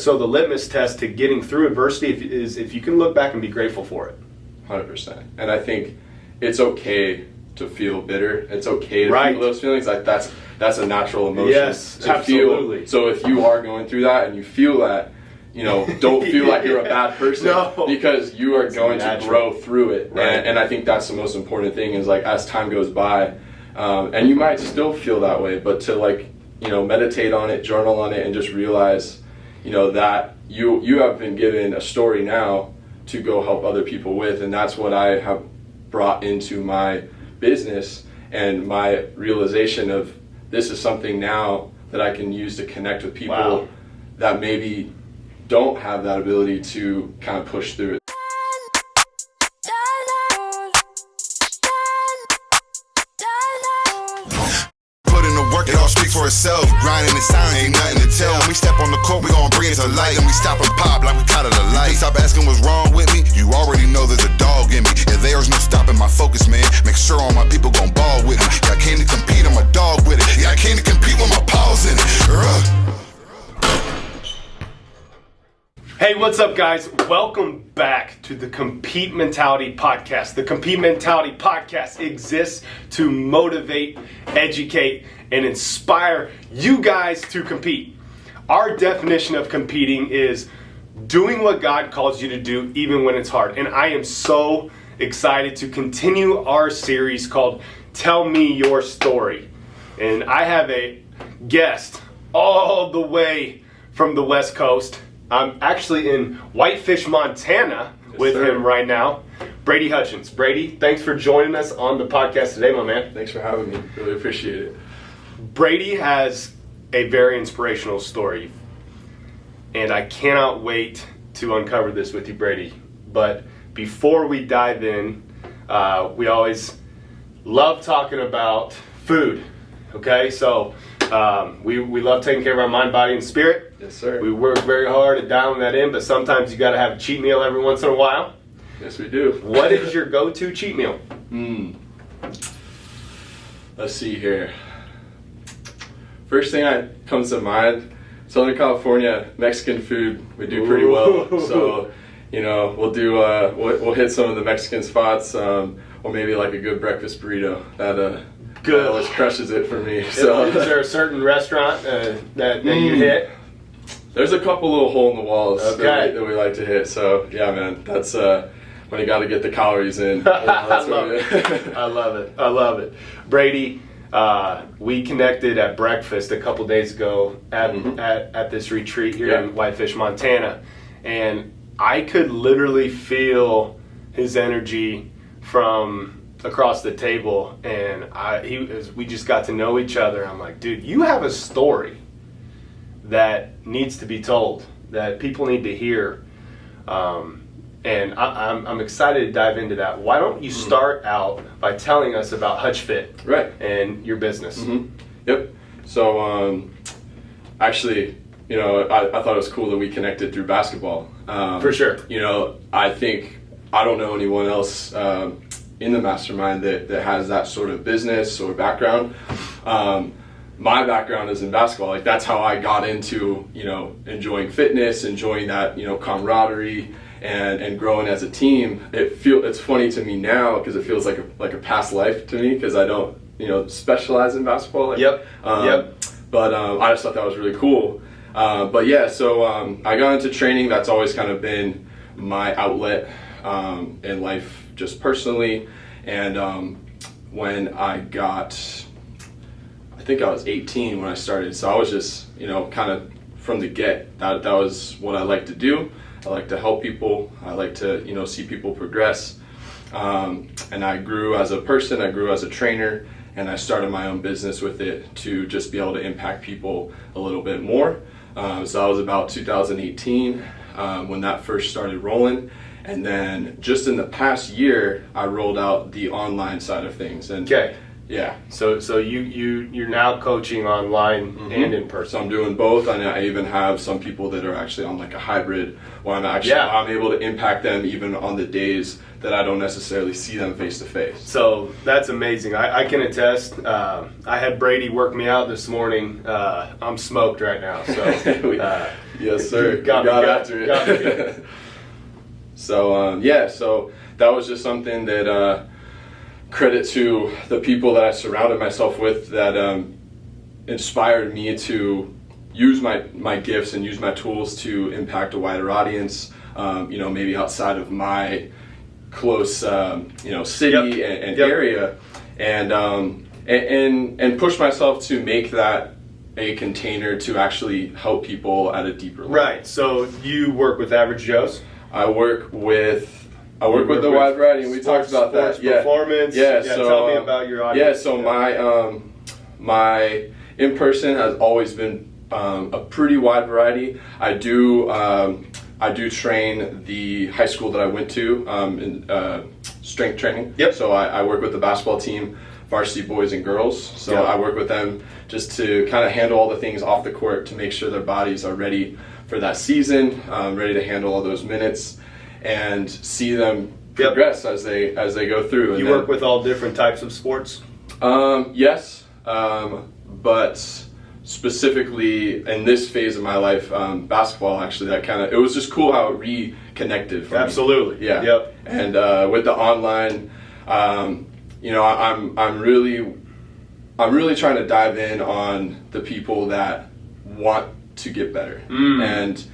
So the litmus test to getting through adversity is if you can look back and be grateful for it. 100%. And I think it's okay to feel bitter. It's okay to feel those feelings. Like that's a natural emotion. Yes, to absolutely. Feel. So if you are going through that and you feel that, don't feel like you're a bad person. No. Because you are going to grow through it. Right. And I think that's the most important thing is like as time goes by, and you might still feel that way, but to meditate on it, journal on it, and just realize that you have been given a story now to go help other people with, and that's what I have brought into my business and my realization of this is something now that I can use to connect with people that maybe don't have that ability to kind of push through it. It all speak for itself. Grinding in silence, ain't nothing to tell. When we step on the court, we gon' bring it to light. And we stop and pop like we caught it a light. Stop asking what's wrong with me. You already know there's a dog in me. And there's no stopping my focus, man. Make sure all my people gon' ball with me. Yeah, I came to compete, I'm a dog with it. Yeah, I came to compete with my paws in it. Hey, what's up, guys? Welcome back to the Compete Mentality Podcast. The Compete Mentality Podcast exists to motivate, educate, and inspire you guys to compete. Our definition of competing is doing what God calls you to do even when it's hard. And I am so excited to continue our series called Tell Me Your Story. And I have a guest all the way from the West Coast. I'm actually in Whitefish, Montana with him right now, Brady Hutchins. Brady, thanks for joining us on the podcast today, my man. Thanks for having me. Really appreciate it. Brady has a very inspirational story, and I cannot wait to uncover this with you, Brady. But before we dive in, we always love talking about food, okay? So we love taking care of our mind, body, and spirit. Yes, sir. We work very hard at dialing that in, but sometimes you got to have a cheat meal every once in a while. Yes, we do. What is your go-to cheat meal? Let's see here. First thing that comes to mind, Southern California, Mexican food, we do pretty well. So, we'll hit some of the Mexican spots, or maybe like a good breakfast burrito. That always crushes it for me. So, is there a certain restaurant that you hit? There's a couple little hole in the walls that we like to hit. So yeah, man, that's when you got to get the calories in. I love it. Brady, we connected at breakfast a couple days ago at this retreat here in Whitefish, Montana, and I could literally feel his energy from across the table, and we just got to know each other. I'm like, dude, you have a story that needs to be told, that people need to hear, and I'm excited to dive into that. Why don't you start out by telling us about HutchFit and your business? Yep. So actually, I thought it was cool that we connected through basketball. For sure. I think I don't know anyone else in the mastermind that has that sort of business or background. My background is in basketball. Like that's how I got into, enjoying fitness, enjoying that, camaraderie and growing as a team. It's funny to me now because it feels like a past life to me because I don't, specialize in basketball. Yep. But I just thought that was really cool. So I got into training. That's always kind of been my outlet in life, just personally. And when I think I was 18 when I started, so I was just, kind of from the get, that was what I like to do. I like to help people. I like to, see people progress. And I grew as a person, I grew as a trainer, and I started my own business with it to just be able to impact people a little bit more. So that was about 2018 when that first started rolling. And then just in the past year, I rolled out the online side of things. And yeah. So you're now coaching online and in person. So I'm doing both, and I even have some people that are actually on like a hybrid where I'm able to impact them even on the days that I don't necessarily see them face to face. So that's amazing. I can attest. I had Brady work me out this morning. I'm smoked right now. So Yes, sir. Got after it. So so that was just something that credit to the people that I surrounded myself with that inspired me to use my gifts and use my tools to impact a wider audience. Maybe outside of my close city and area, and push myself to make that a container to actually help people at a deeper level. Right. So you work with Average Joes? I work with the wide variety, and we talked about that. Performance. Yeah. So tell me about your audience. Yeah. So my in person has always been a pretty wide variety. I do train the high school that I went to in strength training. Yep. So I work with the basketball team, varsity boys and girls. So I work with them just to kind of handle all the things off the court to make sure their bodies are ready for that season, ready to handle all those minutes, and see them progress as they go through. You work with all different types of sports? Yes, but specifically in this phase of my life, basketball, actually, it was just cool how it reconnected for me. Absolutely. Yeah. Yep. And with the online, I'm really trying to dive in on the people that want to get better, and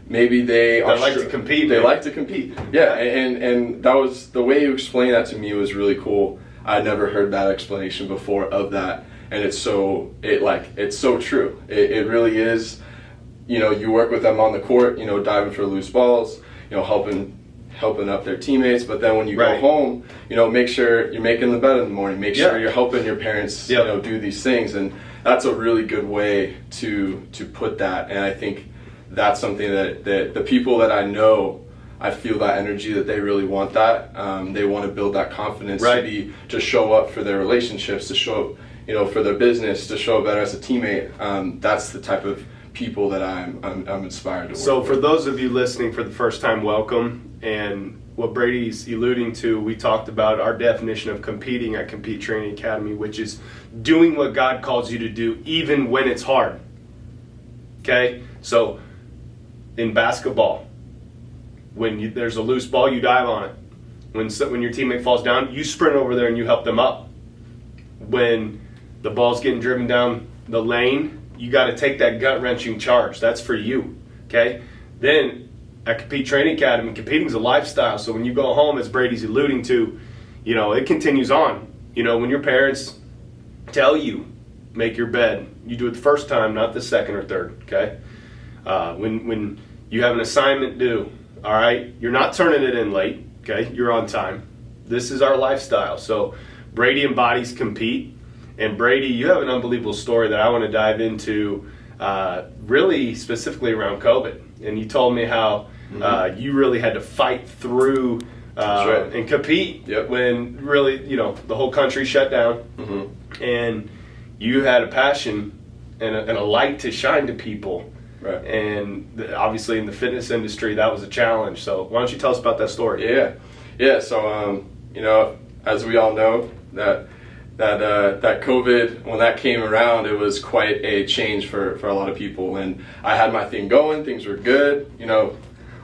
maybe they like to compete. They like to compete. Yeah, and that was the way you explained that to me was really cool. I never heard that explanation before of that. And it's so true. It really is. You work with them on the court, diving for loose balls, helping up their teammates. But then when you go home, make sure you're making the bed in the morning. Make sure you're helping your parents, do these things. And that's a really good way to put that. And I think that's something that the people that I know, I feel that energy that they really want that. They want to build that confidence to show up for their relationships, to show up, for their business, to show up better as a teammate. That's the type of people that I'm inspired to work So with. for those of you listening for the first time, welcome. And what Brady's alluding to, we talked about our definition of competing at Compete Training Academy, which is doing what God calls you to do even when it's hard. Okay? So in basketball, when there's a loose ball, you dive on it. When your teammate falls down, you sprint over there and you help them up. When the ball's getting driven down the lane, you got to take that gut-wrenching charge. That's for you, okay? Then at Compete Training Academy, competing's a lifestyle. So when you go home, as Brady's alluding to, it continues on. When your parents tell you, make your bed, you do it the first time, not the second or third, okay? When you have an assignment due, all right, you're not turning it in late, okay? You're on time. This is our lifestyle. So Brady embodies compete. And Brady, you have an unbelievable story that I want to dive into, really specifically around COVID. And you told me how you really had to fight through and compete when really, the whole country shut down. And you had a passion and a light to shine to people. Right. And obviously in the fitness industry, that was a challenge. So why don't you tell us about that story? Yeah. So, as we all know, that COVID, when that came around, it was quite a change for a lot of people. And I had my thing going, things were good,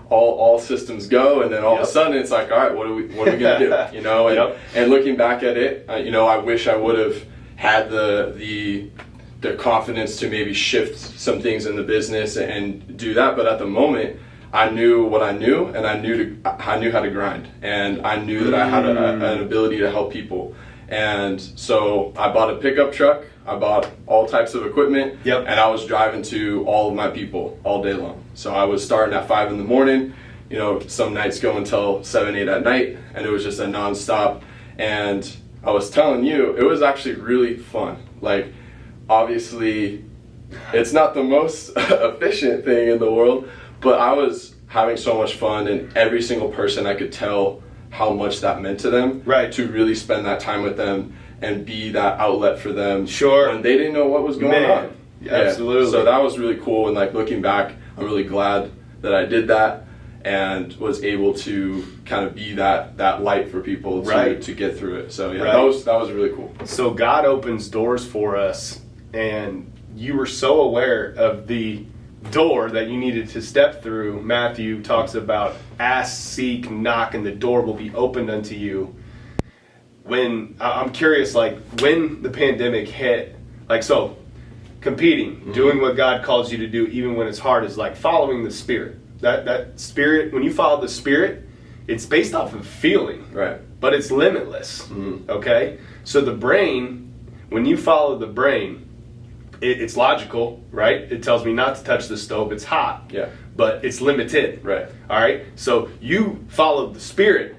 all systems go, and then all of a sudden it's like, all right, what are we gonna do? And looking back at it, I wish I would have had the confidence to maybe shift some things in the business and do that. But at the moment, I knew what I knew, and I knew how to grind, and I knew that I had an ability to help people. And so I bought a pickup truck, I bought all types of equipment, and I was driving to all of my people all day long. So I was starting at 5 in the morning, some nights go until 7, 8 at night, and it was just a nonstop. And I was telling you, it was actually really fun. Like, obviously, it's not the most efficient thing in the world, but I was having so much fun, and every single person I could tell how much that meant to them, to really spend that time with them and be that outlet for them. Sure. When they didn't know what was going on. Yeah, absolutely. So that was really cool, and like looking back, I'm really glad that I did that and was able to kind of be that light for people to get through it. So that was really cool. So God opens doors for us, and you were so aware of the door that you needed to step through, Matthew talks about ask, seek, knock, and the door will be opened unto you. When I'm curious, like when the pandemic hit, like so competing, doing what God calls you to do even when it's hard is like following the Spirit. That Spirit, when you follow the Spirit, it's based off of feeling, right? But it's limitless. Okay, so the brain, when you follow the brain, it's logical, right? It tells me not to touch the stove, it's hot, yeah, but it's limited, right? All right, so you followed the Spirit,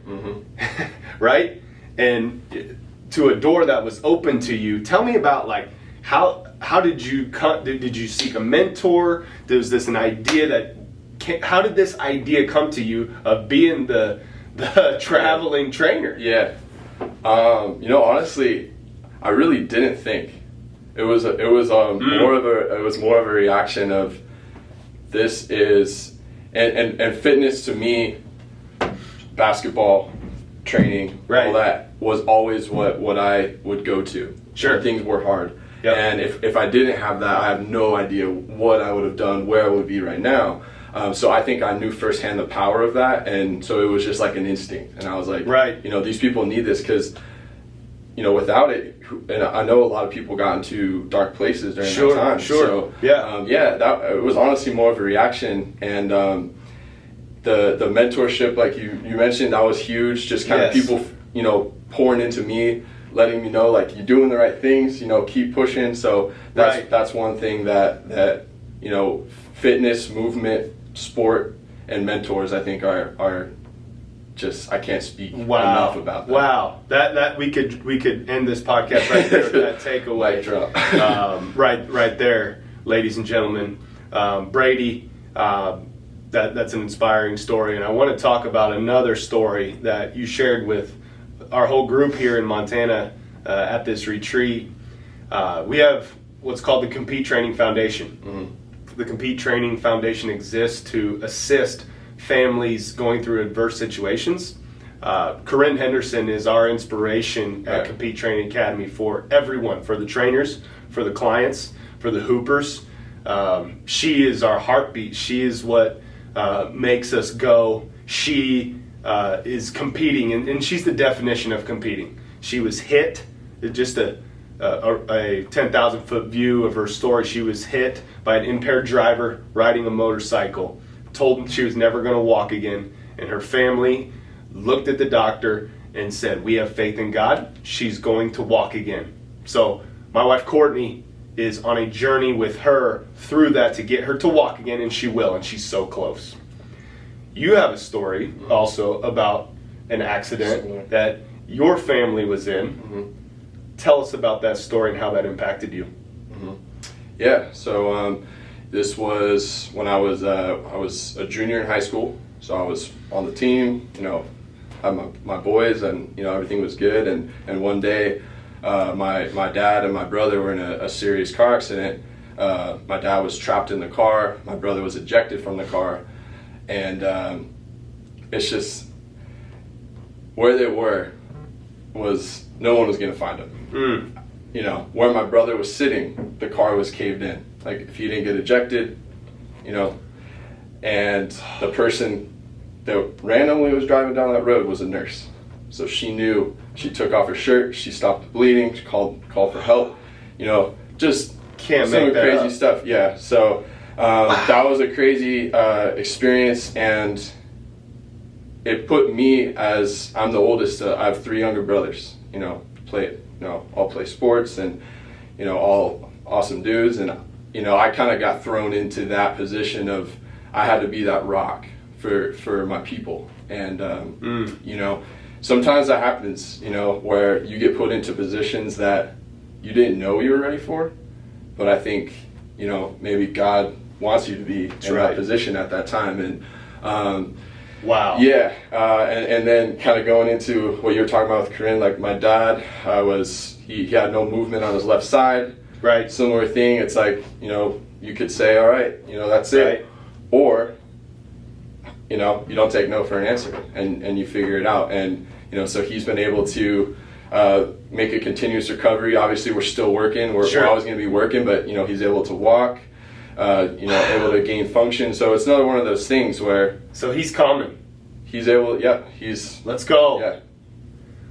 right? And to a door that was open to you. Tell me about like how did you come? Did you seek a mentor? Was this an idea that? How did this idea come to you of being the traveling trainer? Yeah, honestly, I really didn't think. It was more of a reaction of this is and fitness to me, basketball, training, right. All that was always what I would go to. Sure, when things were hard. Yep. And if I didn't have that, I have no idea what I would have done, where I would be right now. So I think I knew firsthand the power of that, and so it was just like an instinct. And I was like, right, these people need this because, without it, and I know a lot of people got into dark places during that time. Sure, so, yeah, that it was honestly more of a reaction, and the mentorship, like you mentioned, that was huge. Just kind of people, pouring into me, letting me know like you're doing the right things. Keep pushing. So that's one thing that fitness, movement, sport, and mentors, I think are just, I can't speak enough about that. Wow, that we could end this podcast right there with that takeaway. Right there, ladies and gentlemen. Brady, that's an inspiring story, and I want to talk about another story that you shared with our whole group here in Montana at this retreat. We have what's called the Compete Training Foundation. The Compete Training Foundation exists to assist families going through adverse situations. Corinne Henderson is our inspiration at Compete Training Academy for everyone, for the trainers, for the clients, for the hoopers. She is our heartbeat. She is what makes us go. She is competing, and she's the definition of competing. She was hit, just a 10,000 foot view of her story. She was hit by an impaired driver riding a motorcycle, told she was never going to walk again, and her family looked at the doctor and said, we have faith in God, she's going to walk again. So my wife Courtney is on a journey with her through that to get her to walk again, and she will, and she's so close. You have a story also about an accident that your family was in. Tell us about that story and how that impacted you. Yeah, so this was when I was a junior in high school. So I was on the team, had my boys, and everything was good. And one day, my dad and my brother were in a serious car accident. My dad was trapped in the car. My brother was ejected from the car, and it's just where they were was no one was gonna find them. Where my brother was sitting, the car was caved in. Like if he didn't get ejected, and the person that randomly was driving down that road was a nurse. So she knew, she took off her shirt, she stopped the bleeding, she called for help, just can't some make that crazy up. stuff. Yeah, so that was a crazy experience, and it put me, as I'm the oldest, I have 3 younger brothers, all play sports, and all awesome dudes, and I kind of got thrown into that position of I had to be that rock for my people, and sometimes that happens, where you get put into positions that you didn't know you were ready for, but I think maybe God wants you to be in that position at that time, and wow. Yeah, and then kind of going into what you were talking about with Corinne, like my dad he had no movement on his left side. Right. Similar thing. It's like, you could say, all right, that's it. Or, you don't take no for an answer, and you figure it out. And, so he's been able to make a continuous recovery. Obviously, we're still working. We're always going to be working, but, he's able to walk. able to gain function. So it's another one of those things where. So he's coming. He's able. Yeah. He's. Let's go. Yeah.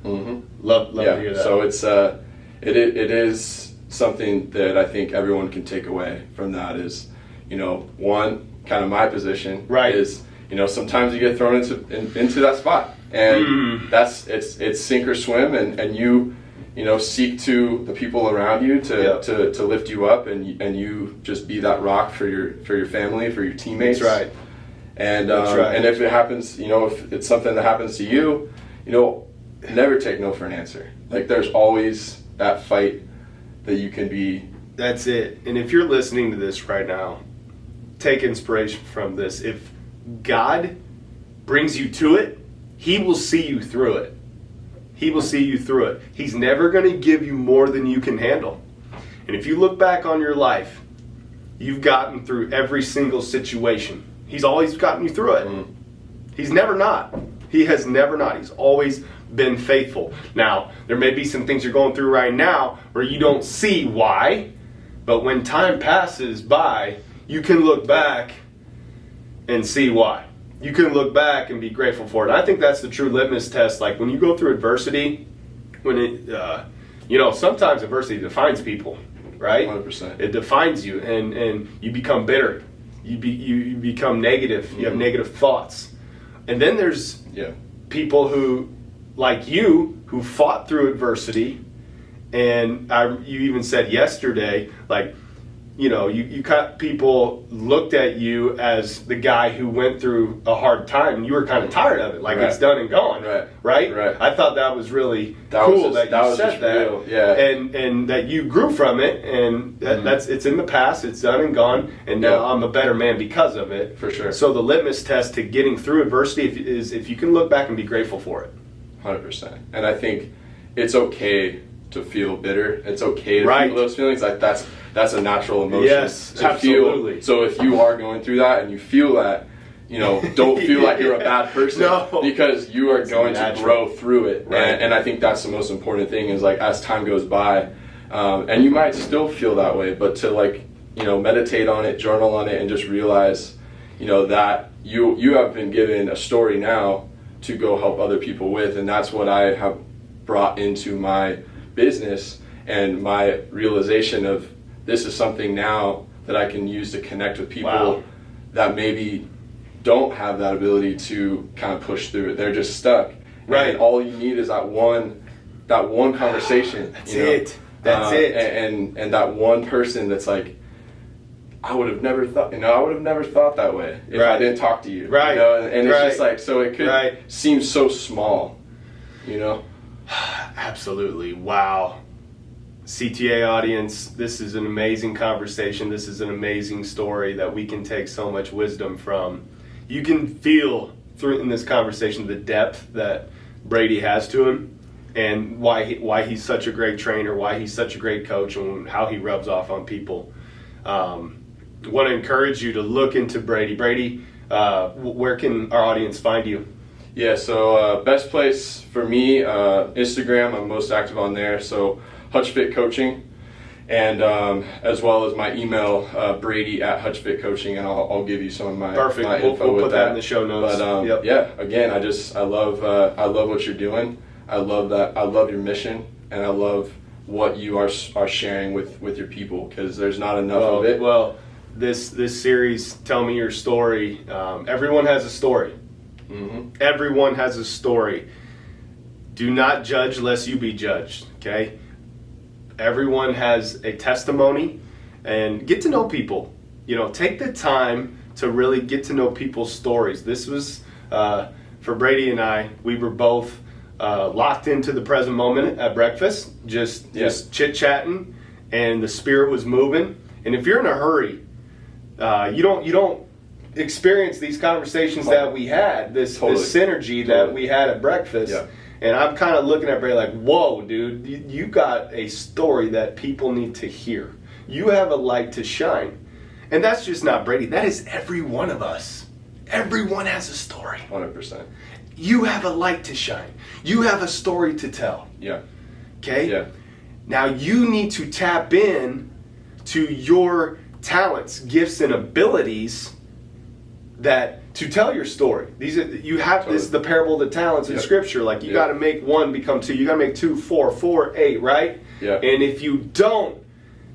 Mm-hmm. Love to hear that. So it's it is something that I think everyone can take away from that is, one, kind of my position is, sometimes you get thrown into that spot, and it's sink or swim, and you seek to the people around you to lift you up, and you just be that rock for your family, for your teammates. That's right. And and if it happens, if it's something that happens to you, never take no for an answer. Like, there's always that fight that you can be. That's it. And if you're listening to this right now, take inspiration from this. If God brings you to it, He will see you through it. He will see you through it. He's never going to give you more than you can handle. And if you look back on your life, you've gotten through every single situation. He's always gotten you through it. Mm. He's never not. He has never not. He's always been faithful. Now, there may be some things you're going through right now where you don't see why, but when time passes by, you can look back and see why. You can look back and be grateful for it. I think that's the true litmus test. Like, when you go through adversity, when it, sometimes adversity defines people, right? 100%. It defines you, and you become bitter. You become negative. Mm-hmm. You have negative thoughts. And then there's people who, like you, who fought through adversity, and you even said yesterday, like, you got people looked at you as the guy who went through a hard time, and you were kind of tired of it, like it's done and gone, right? I thought that was really cool that you said that, and that you grew from it, and it's in the past, it's done and gone, and now I'm a better man because of it, for sure. So the litmus test to getting through adversity is if you can look back and be grateful for it. 100%. And I think it's okay to feel bitter. It's okay to feel those feelings. Like, that's a natural emotion. Yes, absolutely. Feel. So if you are going through that and you feel that, don't feel like you're a bad person, because you are going to grow through it. Right. And I think that's the most important thing is, like, as time goes by, and you might still feel that way, but to, like, meditate on it, journal on it, and just realize, that you have been given a story now to go help other people with, and that's what I have brought into my business, and my realization of this is something now that I can use to connect with people that maybe don't have that ability to kind of push through it. They're just stuck. Right. And all you need is that one conversation. That's it. That's it. And that one person that's like, I would have never thought that way if I didn't talk to you. Right. And it's just like, so it could seem so small, Absolutely. Wow. CTA audience, this is an amazing conversation. This is an amazing story that we can take so much wisdom from. You can feel through in this conversation the depth that Brady has to him, and why he's such a great trainer, why he's such a great coach, and how he rubs off on people. I want to encourage you to look into Brady. Brady, where can our audience find you? Yeah, so best place for me, Instagram. I'm most active on there. So HutchFit Coaching, and as well as my email, Brady at HutchFit Coaching, and I'll give you some of my perfect. My info we'll put that in the show notes. But again, I love what you're doing. I love that. I love your mission, and I love what you are sharing with your people, because there's not enough of it. Well, this series, Tell Me Your Story. Everyone has a story. Mm-hmm. Everyone has a story. Do not judge lest you be judged. Okay. Everyone has a testimony, and get to know people. Take the time to really get to know people's stories. This was for Brady and I. We were both locked into the present moment at breakfast, just chit-chatting, and the spirit was moving. And if you're in a hurry, you don't experience these conversations that we had, this synergy that we had at breakfast. Yeah. And I'm kind of looking at Brady like, whoa, dude, you got a story that people need to hear. You have a light to shine. And that's just not Brady. That is every one of us. Everyone has a story. 100%. You have a light to shine. You have a story to tell. Yeah. Okay? Yeah. Now you need to tap in to your talents, gifts, and abilities that to tell your story. These are, you have this the parable of the talents in Scripture. Like you got to make 1 become 2. You got to make 2 4, 4 8, right? Yeah. And if you don't,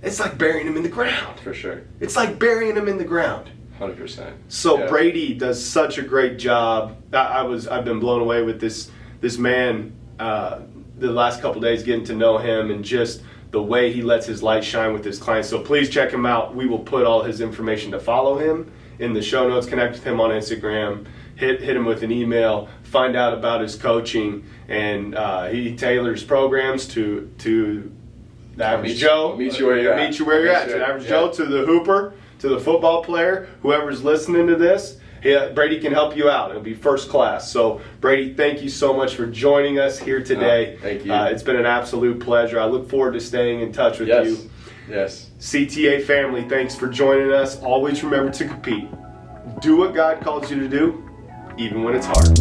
it's like burying them in the ground. For sure. It's like burying them in the ground. 100%. So Brady does such a great job. I've been blown away with this man the last couple days, getting to know him and just the way he lets his light shine with his clients. So please check him out. We will put all his information to follow him in the show notes. Connect with him on Instagram. Hit him with an email. Find out about his coaching, and he tailors programs to the average Joe. Meet you where you're at. Meet you where you're at. To the average Joe, to the hooper, to the football player, whoever's listening to this. Brady can help you out. It'll be first class. So, Brady, thank you so much for joining us here today. Thank you. It's been an absolute pleasure. I look forward to staying in touch with you. Yes. CTA family, thanks for joining us. Always remember to compete. Do what God calls you to do, even when it's hard.